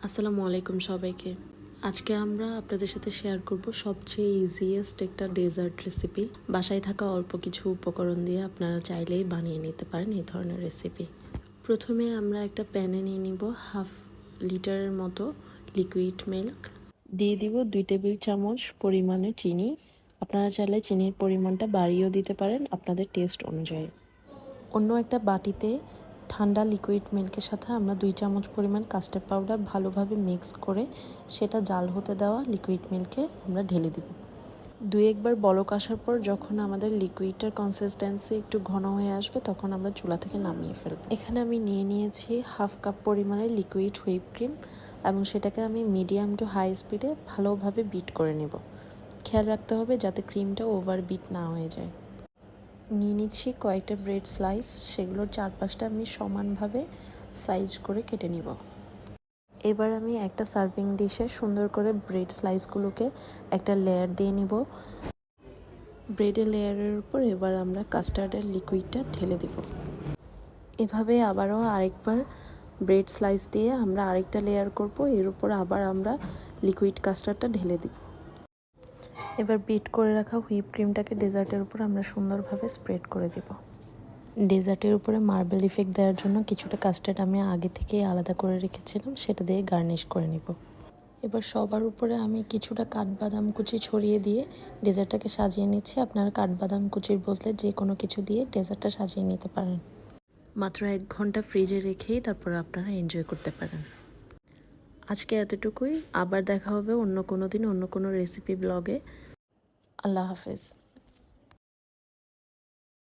আসসালামু আলাইকুম সবাইকে। আজকে আমরা আপনাদের সাথে শেয়ার করব সবচেয়ে ইজিয়েস্ট একটা ডেজার্ট রেসিপি। বাসায় থাকা অল্প কিছু উপকরণ দিয়ে আপনারা চাইলেই বানিয়ে নিতে পারেন এই ধরনের রেসিপি। প্রথমে আমরা একটা প্যানে নিয়ে নিব হাফ লিটারের মতো লিকুইড মিল্ক, দিয়ে দিব 2 টেবিল চামচ পরিমাণে চিনি। আপনারা চাইলে চিনির পরিমাণটা বাড়িয়েও দিতে পারেন আপনাদের টেস্ট অনুযায়ী। অন্য একটা বাটিতে ঠান্ডা লিকুইড মিল্কের সাথে আমরা 2 চামচ পরিমাণ কাস্টার্ড পাউডার ভালোভাবে মিক্স করে সেটা জাল হতে দেওয়া লিকুইড মিল্কে আমরা ঢেলে দিব। 2-1 বার বলক আসার পর যখন আমাদের লিকুইডটার কনসিস্টেন্সি একটু ঘন হয়ে আসবে তখন আমরা চুলা থেকে নামিয়ে ফেলব। এখানে আমি নিয়ে নিয়েছি হাফ কাপ পরিমাণের লিকুইড হুইপ ক্রিম এবং সেটাকে আমি মিডিয়াম টু হাই স্পিডে ভালোভাবে বিট করে নেব। খেয়াল রাখতে হবে যাতে ক্রিমটা ওভার বিট না হয়ে যায়। নিয়ে নিচ্ছি কয়েকটা ব্রেড স্লাইস, সেগুলোর চারপাশটা আমি সমানভাবে সাইজ করে কেটে নিব। এবার আমি একটা সার্ভিং ডিশে সুন্দর করে ব্রেড স্লাইসগুলোকে একটা লেয়ার দিয়ে নিব। ব্রেডের লেয়ারের উপর এবার আমরা কাস্টার্ডের লিকুইডটা ঢেলে দিব। এভাবে আবারও আরেকবার ব্রেড স্লাইস দিয়ে আমরা আরেকটা লেয়ার করব, এর উপর আবার আমরা লিকুইড কাস্টার্ডটা ঢেলে দিব। এবার বিট করে রাখা হুইপ ক্রিমটাকে ডেজার্টের উপর আমরা সুন্দরভাবে স্প্রেড করে দেব। ডেজার্টের উপরে মার্বেল ইফেক্ট দেওয়ার জন্য কিছুটা কাস্টার্ড আমি আগে থেকেই আলাদা করে রেখেছিলাম, সেটা দিয়ে গার্নিশ করে নেব। এবার সবার উপরে আমি কিছুটা কাঠবাদাম কুচি ছড়িয়ে দিয়ে ডেজার্টটাকে সাজিয়ে নিচ্ছি। আপনারা কাঠবাদাম কুচির বদলে যে কোনো কিছু দিয়ে ডেজার্টটা সাজিয়ে নিতে পারেন। মাত্র 1 ঘন্টা ফ্রিজে রেখেই তারপর আপনারা এনজয় করতে পারেন। আজকে এতটুকুই, আবার দেখা হবে অন্য কোনো দিন অন্য কোনো রেসিপি ব্লগে। আল্লাহ হাফেজ।